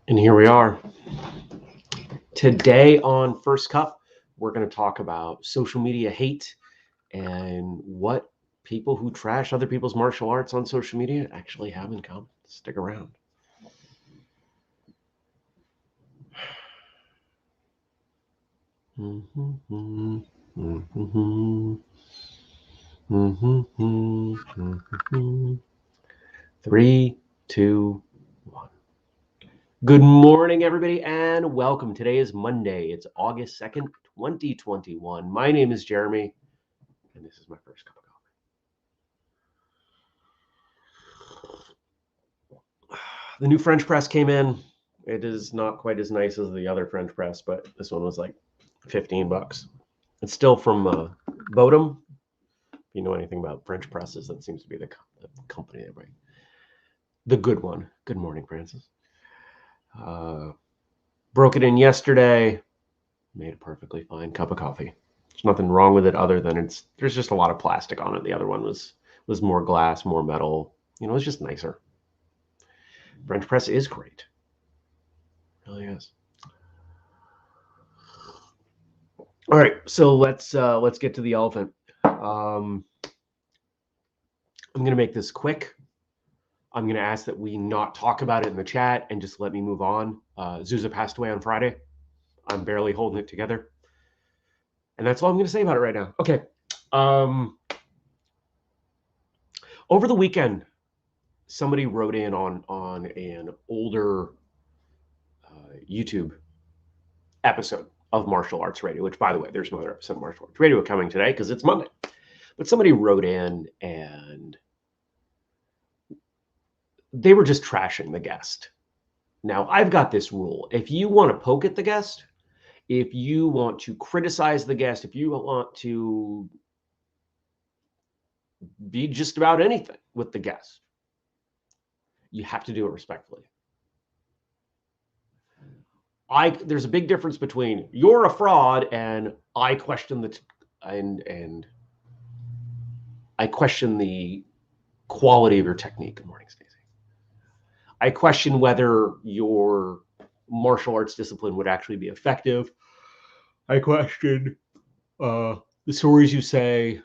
And here we are. Today on First Cup, we're going to talk about social media hate and what people who trash other people's martial arts on social media actually have in common. Stick around. Three, two, one. Good morning, everybody, and welcome. Today is Monday. It's August 2nd, 2021. My name is Jeremy, and this is my first cup of coffee. The new French press came in. It is not quite as nice as the other French press, but this one was like $15. It's still from Bodum. If you know anything about French presses, that seems to be the company they bring. The good one. Good morning, Francis. Broke it in yesterday. Made a perfectly fine cup of coffee. There's nothing wrong with it other than there's just a lot of plastic on it. The other one was more glass, more metal. It's just nicer. French press is great. It really is. All right, so let's get to the elephant. I'm going to make this quick. I'm going to ask that we not talk about it in the chat and just let me move on. Zuza passed away on Friday. I'm barely holding it together. And that's all I'm going to say about it right now. Okay. Over the weekend, somebody wrote in on an older YouTube episode of Martial Arts Radio, which, by the way, there's another episode of Martial Arts Radio coming today because it's Monday. But somebody wrote in and they were just trashing the guest. Now, I've got this rule. If you want to poke at the guest, if you want to criticize the guest, if you want to be just about anything with the guest, you have to do it respectfully. There's a big difference between you're a fraud and I question the quality of your technique. Good morning, Stacey. I question whether your martial arts discipline would actually be effective. I question the stories you say.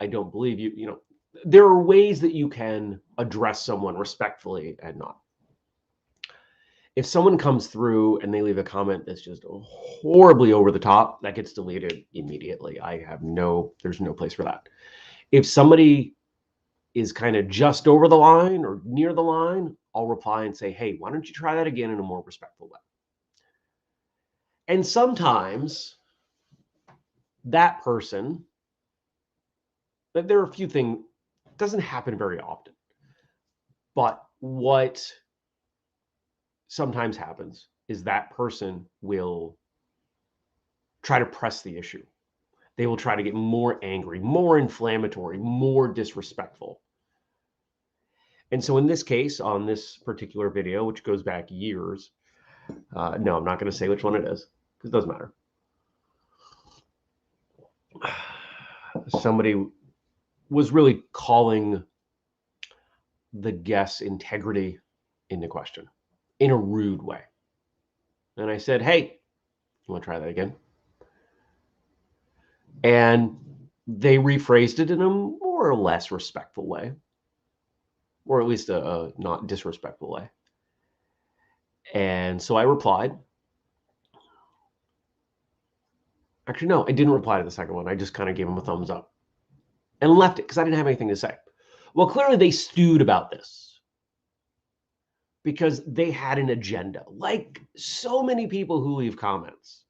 I don't believe you. There are ways that you can address someone respectfully and not. If someone comes through and they leave a comment that's just horribly over the top, that gets deleted immediately. There's no place for that. If somebody is kind of just over the line or near the line, I'll reply and say, hey, why don't you try that again in a more respectful way? And sometimes that person, there are a few things, it doesn't happen very often, but what sometimes happens is that person will try to press the issue. They will try to get more angry, more inflammatory, more disrespectful. And so in this case, on this particular video, which goes back years, no, I'm not going to say which one it is because it doesn't matter. Somebody was really calling the guest's integrity into question in a rude way. And I said, hey, you want to try that again? And they rephrased it in a more or less respectful way, or at least a not disrespectful way. And so I replied. Actually, no, I didn't reply to the second one. I just kind of gave him a thumbs up and left it because I didn't have anything to say. Well, clearly they stewed about this because they had an agenda. Like so many people who leave comments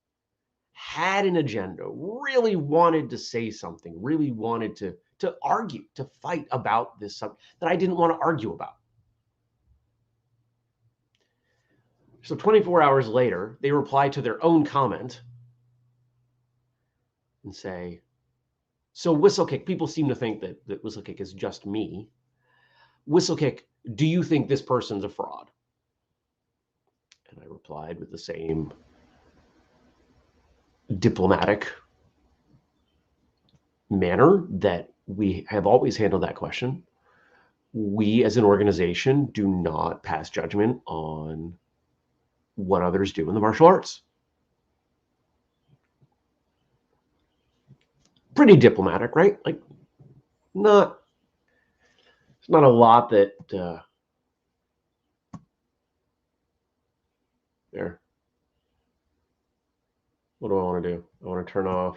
had an agenda, really wanted to say something, really wanted to argue, to fight about this subject that I didn't want to argue about. So 24 hours later, they reply to their own comment and say, so whistlekick, people seem to think that whistlekick is just me. Whistlekick, do you think this person's a fraud? And I replied with the same diplomatic manner that we have always handled that question. we as an organization do not pass judgment on what others do in the martial arts. Pretty diplomatic, right? Like, there's not a lot that there. What do I want to do? I want to turn off.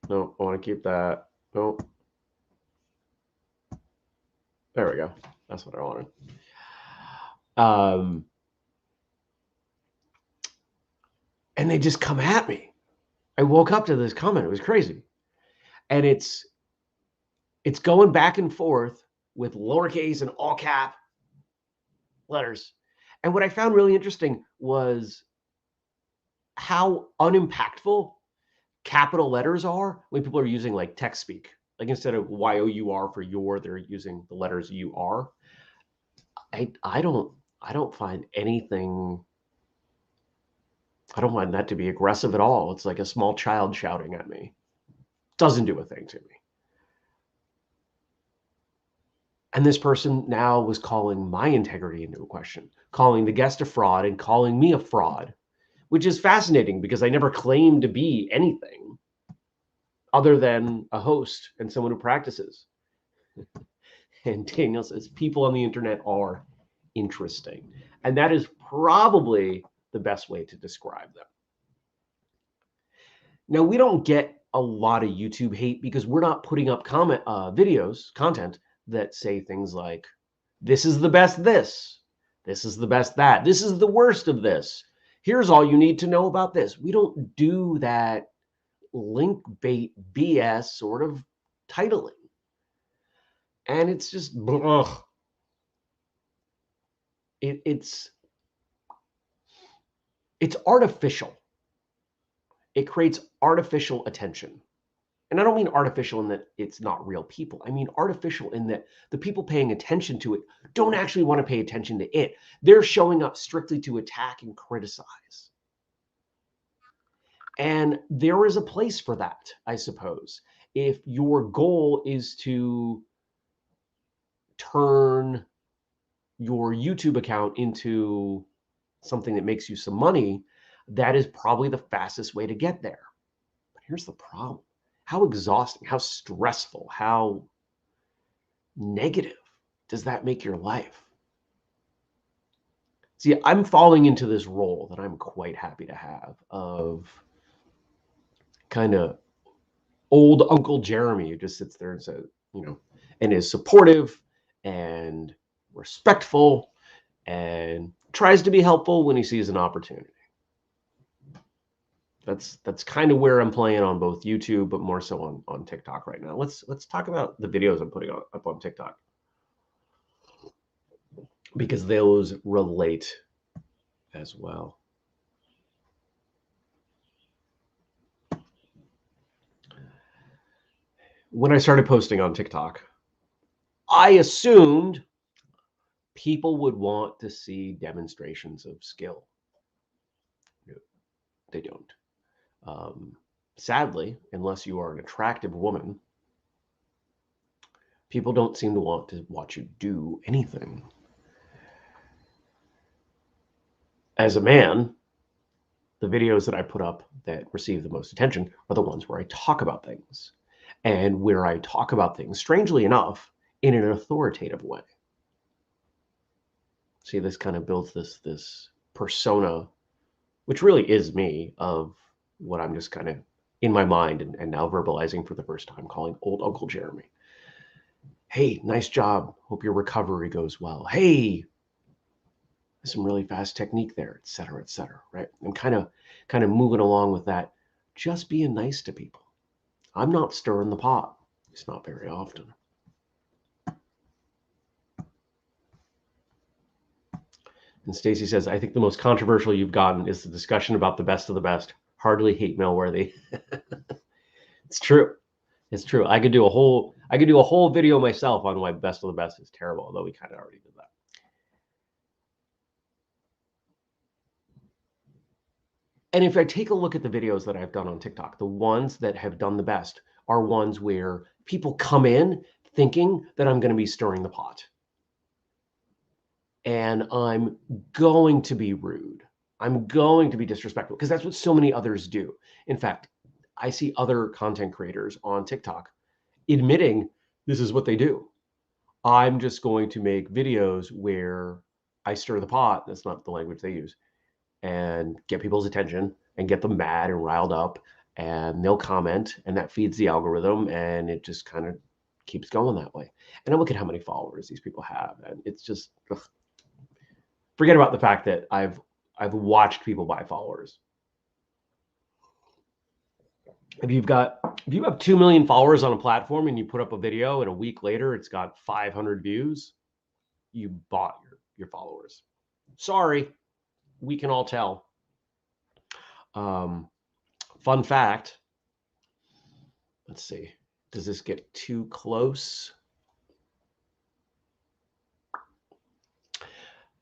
No, I want to keep that. No. There we go. That's what I wanted. And they just come at me. I woke up to this comment. It was crazy. And it's going back and forth with lowercase and all cap letters. And what I found really interesting was how unimpactful capital letters are when people are using like text speak. Like instead of Y-O-U-R for your, they're using the letters U-R. I don't find anything. I don't find that to be aggressive at all. It's like a small child shouting at me. Doesn't do a thing to me. And this person now was calling my integrity into question, calling the guest a fraud and calling me a fraud, which is fascinating because I never claimed to be anything other than a host and someone who practices. And Daniel says, people on the internet are interesting. And that is probably the best way to describe them. Now, we don't get a lot of YouTube hate because we're not putting up content that say things like, this is the best this is the best that, this is the worst of this, here's all you need to know about this. We don't do that link bait BS sort of titling. And it's just, ugh. It's artificial. It creates artificial attention. And I don't mean artificial in that it's not real people. I mean artificial in that the people paying attention to it don't actually want to pay attention to it. They're showing up strictly to attack and criticize. And there is a place for that, I suppose. If your goal is to turn your YouTube account into something that makes you some money, that is probably the fastest way to get there. But here's the problem. How exhausting, how stressful, how negative does that make your life? See, I'm falling into this role that I'm quite happy to have of kind of old Uncle Jeremy who just sits there and says, and is supportive and respectful and tries to be helpful when he sees an opportunity. That's kind of where I'm playing on both YouTube, but more so on TikTok right now. Let's talk about the videos I'm putting up on TikTok, because those relate as well. When I started posting on TikTok, I assumed people would want to see demonstrations of skill. No, they don't. Sadly, unless you are an attractive woman, people don't seem to want to watch you do anything. As a man, the videos that I put up that receive the most attention are the ones where I talk about things, and where I talk about things, strangely enough, in an authoritative way. See, this kind of builds this persona, which really is me, of what I'm just kind of in my mind and now verbalizing for the first time, calling old Uncle Jeremy. Hey, nice job. Hope your recovery goes well. Hey, there's some really fast technique there, et cetera, right? I'm kind of moving along with that, just being nice to people. I'm not stirring the pot. It's not very often. And Stacy says, I think the most controversial you've gotten is the discussion about the best of the best. Hardly hate mail worthy. It's true. It's true. I could do a whole video myself on why best of the best is terrible, although we kind of already did that. And if I take a look at the videos that I've done on TikTok, the ones that have done the best are ones where people come in thinking that I'm going to be stirring the pot. and I'm going to be rude. I'm going to be disrespectful because that's what so many others do. In fact, I see other content creators on TikTok admitting this is what they do. I'm just going to make videos where I stir the pot. That's not the language they use, and get people's attention and get them mad and riled up, and they'll comment, and that feeds the algorithm, and it just kind of keeps going that way. And I look at how many followers these people have, and it's just forget about the fact that I've watched people buy followers. If you have 2 million followers on a platform and you put up a video and a week later it's got 500 views, you bought your followers. Sorry, we can all tell. Fun fact. Let's see. Does this get too close?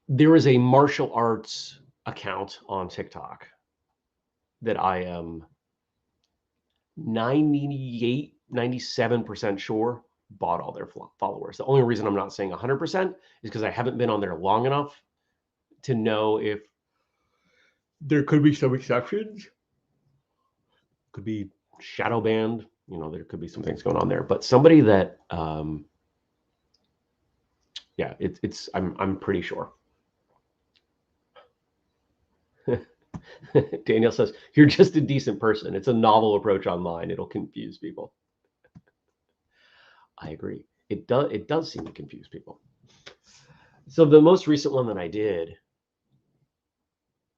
There is a martial arts account on TikTok that I am 98, 97% sure bought all their followers. The only reason I'm not saying 100% is because I haven't been on there long enough to know if there could be some exceptions. Could be shadow banned. You know, there could be some things going on there. But somebody that, yeah, I'm pretty sure. Daniel says, you're just a decent person. It's a novel approach online. It'll confuse people. I agree. It does seem to confuse people. So the most recent one that I did,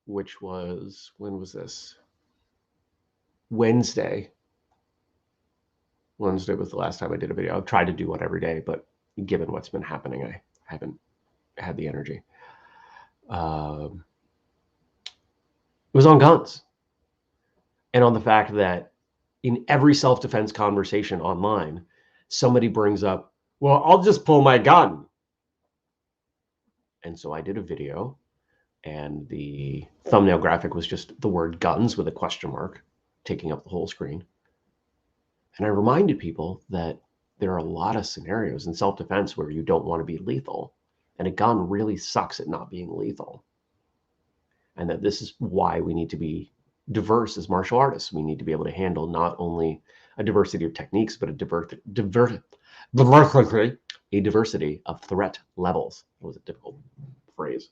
which was, when was this? Wednesday. Wednesday was the last time I did a video. I've tried to do one every day, but given what's been happening, I haven't had the energy. It was on guns and on the fact that in every self-defense conversation online, somebody brings up, well, I'll just pull my gun. And so I did a video, and the thumbnail graphic was just the word guns with a question mark taking up the whole screen. And I reminded people that there are a lot of scenarios in self-defense where you don't want to be lethal, and a gun really sucks at not being lethal. And that this is why we need to be diverse as martial artists. We need to be able to handle not only a diversity of techniques, but a diversity of threat levels. It was a difficult phrase.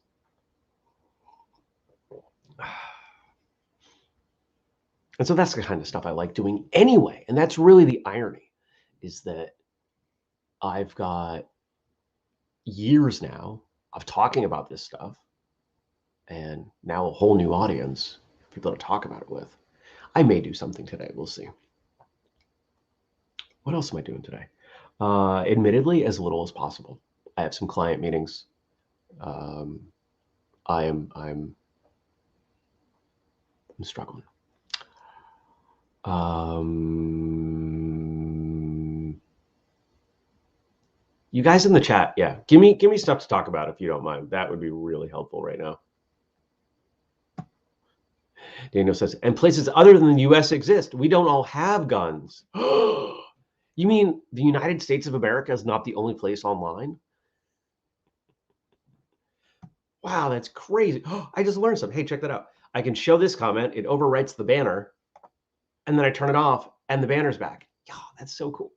And so that's the kind of stuff I like doing anyway. And that's really the irony, is that I've got years now of talking about this stuff, and now a whole new audience, people to talk about it with. I may do something today. We'll see. What else am I doing today? Admittedly, as little as possible. I have some client meetings. I'm struggling. You guys in the chat, yeah, give me stuff to talk about if you don't mind. That would be really helpful right now. Daniel says, and places other than the US exist. We don't all have guns. You mean the United States of America is not the only place online? Wow, that's crazy. I just learned something. Hey, check that out. I can show this comment. It overwrites the banner, and then I turn it off, and the banner's back. Yeah, that's so cool.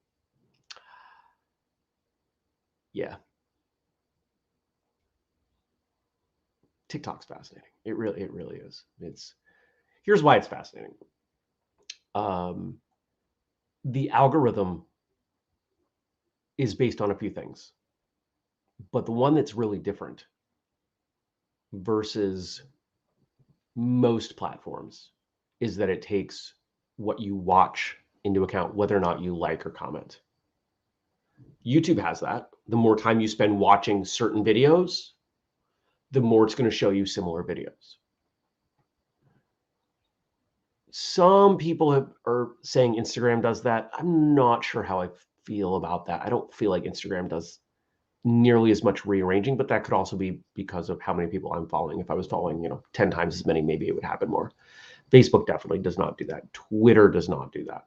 Yeah. TikTok's fascinating. It really is. Here's why it's fascinating. The algorithm is based on a few things, but the one that's really different versus most platforms is that it takes what you watch into account, whether or not you like or comment. YouTube has that. The more time you spend watching certain videos, the more it's going to show you similar videos. Some people are saying Instagram does that. I'm not sure how I feel about that. I don't feel like Instagram does nearly as much rearranging, but that could also be because of how many people I'm following. If I was following, 10 times as many, maybe it would happen more. Facebook definitely does not do that. Twitter does not do that.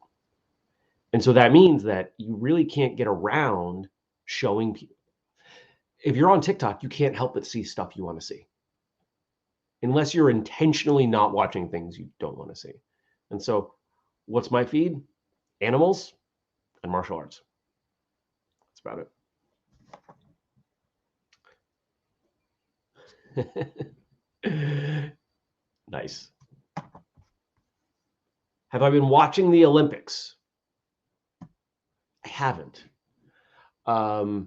And so that means that you really can't get around showing people. if you're on TikTok, you can't help but see stuff you want to see, unless you're intentionally not watching things you don't want to see. And so, what's my feed? Animals and martial arts. That's about it. Nice. Have I been watching the Olympics? I haven't. I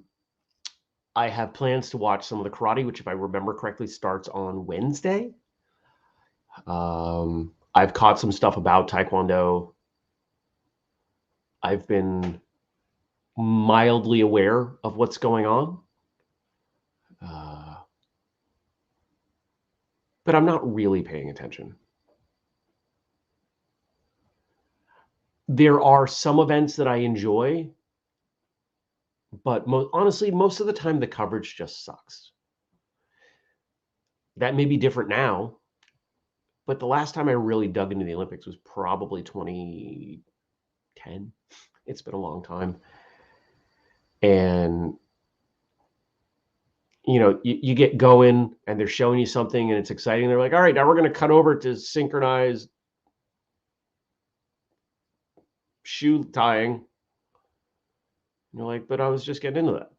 have plans to watch some of the karate, which, if I remember correctly, starts on Wednesday. I've caught some stuff about Taekwondo. I've been mildly aware of what's going on. But I'm not really paying attention. There are some events that I enjoy, but honestly, most of the time the coverage just sucks. That may be different now, but the last time I really dug into the Olympics was probably 2010. It's been a long time. And you get going and they're showing you something and it's exciting. They're like, all right, now we're going to cut over to synchronized shoe tying. And you're like, but I was just getting into that,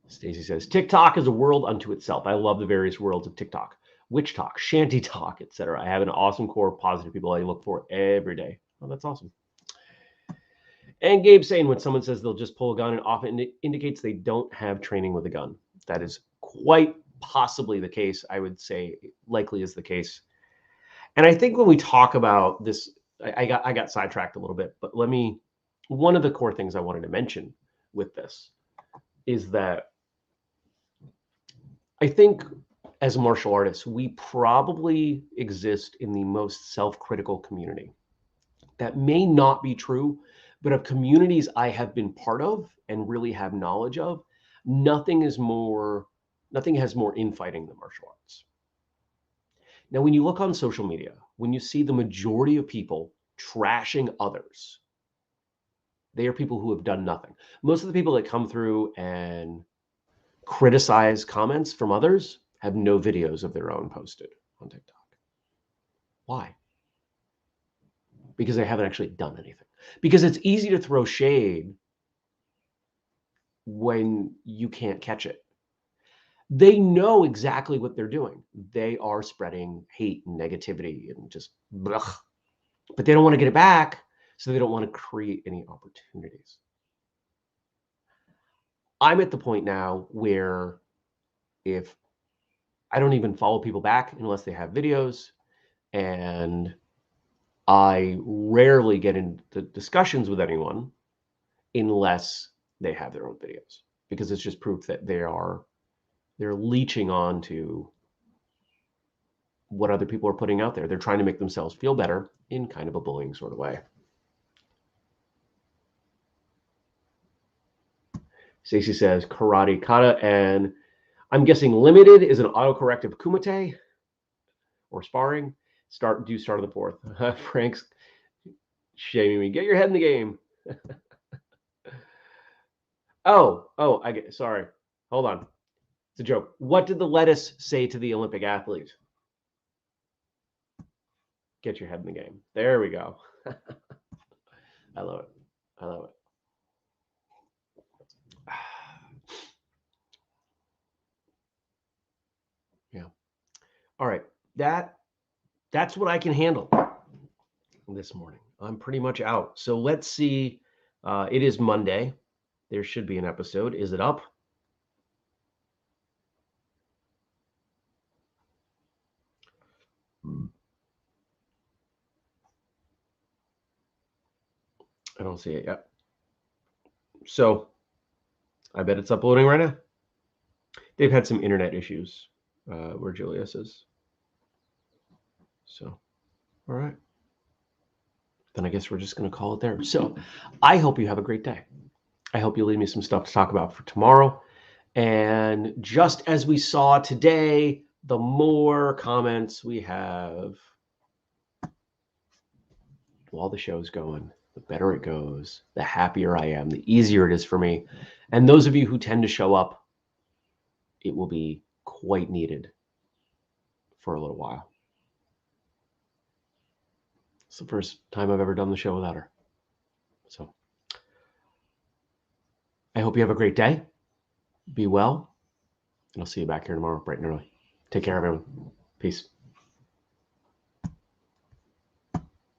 Stacy says, TikTok is a world unto itself. I love the various worlds of TikTok. Witch talk, shanty talk, etc. I have an awesome core of positive people I look for every day. Oh, that's awesome. And Gabe's saying, when someone says they'll just pull a gun, it often indicates they don't have training with a gun. That is quite possibly the case. I would say likely is the case. And I think when we talk about this, I got sidetracked a little bit, but one of the core things I wanted to mention with this is that I think as martial artists, we probably exist in the most self-critical community. That may not be true, but of communities I have been part of and really have knowledge of, nothing has more infighting than martial arts. Now, when you look on social media, when you see the majority of people trashing others, they are people who have done nothing. Most of the people that come through and criticize comments from others have no videos of their own posted on TikTok. Why? Because they haven't actually done anything. Because it's easy to throw shade when you can't catch it. They know exactly what they're doing. They are spreading hate and negativity and just blech. But they don't want to get it back, so they don't want to create any opportunities. I'm at the point now where if I don't even follow people back unless they have videos, and I rarely get into discussions with anyone unless they have their own videos, because it's just proof that they're leeching on to what other people are putting out there. They're trying to make themselves feel better in kind of a bullying sort of way. Stacey says karate kata, and I'm guessing limited is an autocorrective kumite or sparring. Start on the fourth. Frank's shaming me. Get your head in the game. Sorry. Hold on. It's a joke. What did the lettuce say to the Olympic athlete? Get your head in the game. There we go. I love it. I love it. Yeah. All right. That's what I can handle this morning. I'm pretty much out. So let's see. It is Monday. There should be an episode. Is it up? I don't see it yet. So I bet it's uploading right now. They've had some internet issues where Julius is. So, all right. Then I guess we're just going to call it there. So I hope you have a great day. I hope you leave me some stuff to talk about for tomorrow. And just as we saw today, the more comments we have while the show's going, the better it goes, the happier I am, the easier it is for me. And those of you who tend to show up, it will be quite needed for a little while. It's the first time I've ever done the show without her. So I hope you have a great day. Be well. And I'll see you back here tomorrow, bright and early. Take care, everyone. Peace.